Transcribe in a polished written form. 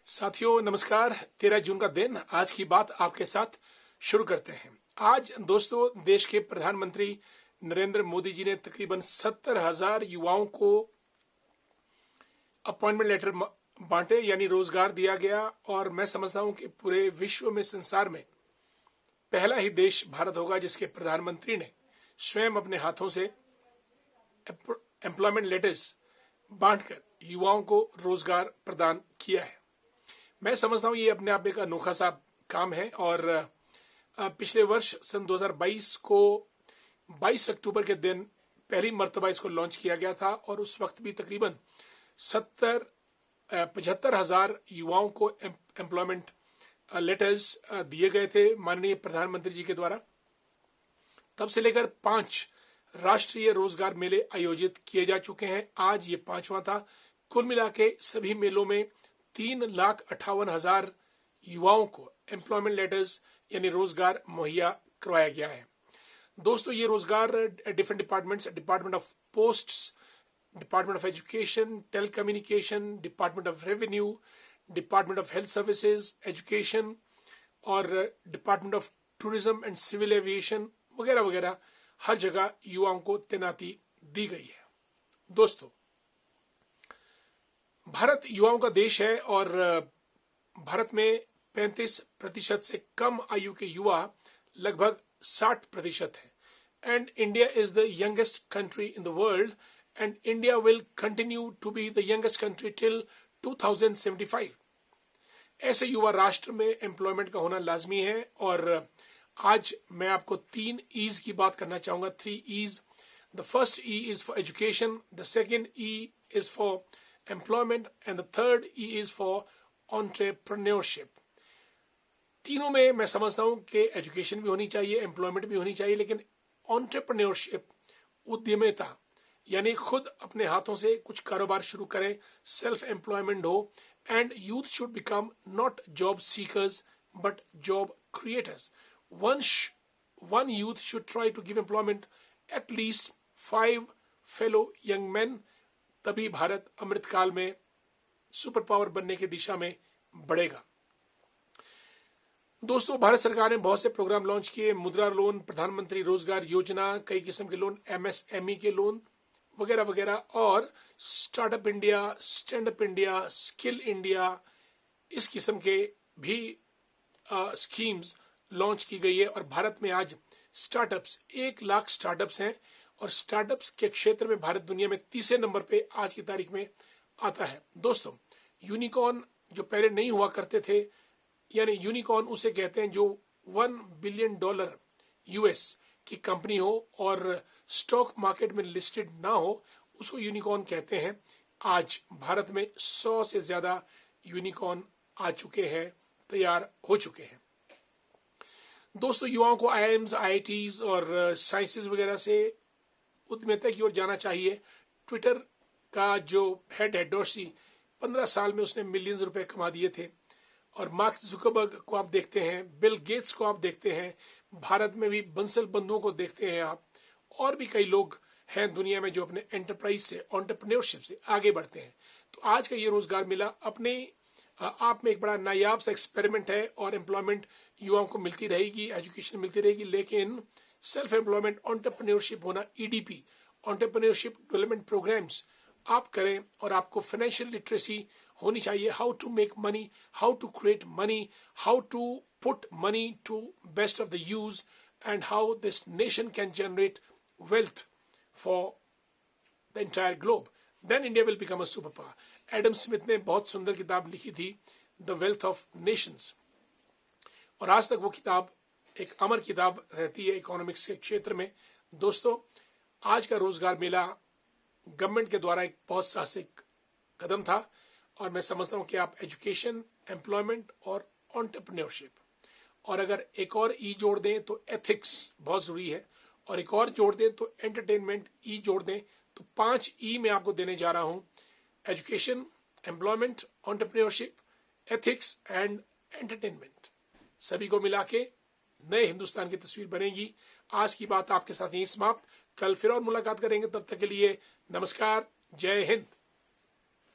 साथियों नमस्कार। 13 जून का दिन, आज की बात आपके साथ शुरू करते हैं। आज दोस्तों देश के प्रधानमंत्री नरेंद्र मोदी जी ने तकरीबन 70,000 युवाओं को अपॉइंटमेंट लेटर बांटे, यानी रोजगार दिया गया। और मैं समझता हूं कि पूरे विश्व में, संसार में पहला ही देश भारत होगा जिसके प्रधानमंत्री ने स्वयं अपने हाथों से एम्प्लॉयमेंट लेटर्स बांटकर युवाओं को रोजगार प्रदान किया है। मैं समझता हूं ये अपने आप एक अनोखा सा काम है। और पिछले वर्ष सन 2022 को 22 अक्टूबर के दिन पहली मर्तबा इसको लॉन्च किया गया था और उस वक्त भी तकरीबन 75,000 युवाओं को एम्प्लॉयमेंट लेटर्स दिए गए थे माननीय प्रधानमंत्री जी के द्वारा। तब से लेकर 5 राष्ट्रीय रोजगार मेले आयोजित किए जा चुके हैं। आज ये 5वां था। कुल मिला के सभी मेलों में 3,58,000 युवाओं को एम्प्लॉयमेंट लेटर्स यानी रोजगार मुहैया करवाया गया है। दोस्तों ये रोजगार different departments, department of posts, department of education, telecommunication, department of revenue, department of health services, education और department of tourism and civil aviation वगैरह वगैरह, हर जगह युवाओं को तैनाती दी गई है। दोस्तों भारत युवाओं का देश है और भारत में 35% से कम आयु के युवा लगभग 60% है। And India is the youngest country in the world and India will continue to be the youngest country till 2075। ऐसे युवा राष्ट्र में एम्प्लॉयमेंट का होना लाजमी है। और आज मैं आपको 3 ईज की बात करना चाहूंगा, 3 Es. The first E is for education, the second E is for employment and the third E is for entrepreneurship। तीनों में मैं समझता हूं कि एजुकेशन भी होनी चाहिए, एम्प्लॉयमेंट भी होनी चाहिए, लेकिन entrepreneurship, उद्यमिता यानी खुद अपने हाथों से कुछ कारोबार शुरू करें, सेल्फ एम्प्लॉयमेंट हो। And youth should become not job seekers but job creators. one youth should try to give employment at least 5 fellow young men। तभी भारत अमृतकाल में सुपर पावर बनने की दिशा में बढ़ेगा। दोस्तों भारत सरकार ने बहुत से प्रोग्राम लॉन्च किए, मुद्रा लोन, प्रधानमंत्री रोजगार योजना, कई किस्म के लोन, एमएसएमई के लोन वगैरह वगैरह, और startup India, stand up India, skill India, इस किस्म के भी स्कीम्स लॉन्च की गई है। और भारत में आज स्टार्टअप्स 1 लाख स्टार्टअप्स हैं और स्टार्टअप्स के क्षेत्र में भारत दुनिया में 30 नंबर पे आज की तारीख में आता है। दोस्तों यूनिकॉर्न जो पहले नहीं हुआ करते थे, यानी यूनिकॉर्न उसे कहते हैं जो $1 बिलियन यूएस की कंपनी हो और स्टॉक मार्केट में लिस्टेड ना हो, उसको यूनिकॉर्न कहते हैं। आज भारत में 100 से ज्यादा यूनिकॉर्न आ चुके हैं, तैयार हो चुके हैं। दोस्तों युवाओं को आईआईएम्स, आईआईटीज और साइंसेज वगैरह से उद्यमिता की ओर जाना चाहिए। ट्विटर का जो हेड है डोर्सी, 15 साल में उसने मिलियंस रुपए कमा दिए थे। और मार्क जुकरबर्ग को आप देखते हैं, बिल गेट्स को आप देखते हैं, भारत में भी बंसल बंधुओं को देखते हैं आप, और भी कई लोग हैं दुनिया में जो अपने एंटरप्राइज से, एंटरप्रेन्योरशिप से आगे बढ़ते हैं। तो आज का ये रोजगार मिला अपने आप में एक बड़ा नायाब सा एक्सपेरिमेंट है और एम्प्लॉयमेंट युवाओं को मिलती रहेगी, एजुकेशन मिलती रहेगी, लेकिन सेल्फ एम्प्लॉयमेंट, एंटरप्रेन्योरशिप होना, ईडीपी, एंटरप्रेन्योरशिप डेवलपमेंट प्रोग्राम्स आप करें और आपको फाइनेंशियल लिटरेसी होनी चाहिए। How to make money, how to create money, how to put money to best of the use and how this nation can generate wealth for the entire globe, then India will become a super power. Adam Smith ने बहुत सुंदर किताब लिखी थी, the wealth of Nations, और आज तक वो किताब एक अमर किताब रहती है इकोनॉमिक्स के क्षेत्र में। दोस्तों आज का रोजगार मेला गवर्नमेंट के द्वारा एक बहुत साहसिक कदम था और मैं समझता हूं कि आप एजुकेशन, एम्प्लॉयमेंट और एंटरप्रेन्योरशिप, और अगर एक और ई जोड़ दें तो एथिक्स बहुत जरूरी है, और एक और जोड़ दें तो एंटरटेनमेंट ई जोड़ दें, तो 5 ई मैं आपको देने जा रहा हूं। Education, employment, entrepreneurship, ethics and entertainment, सभी को मिला के नए हिंदुस्तान की तस्वीर बनेगी। आज की बात आपके साथ यहीं समाप्त। कल फिर और मुलाकात करेंगे, तब तक के लिए नमस्कार, जय हिंद।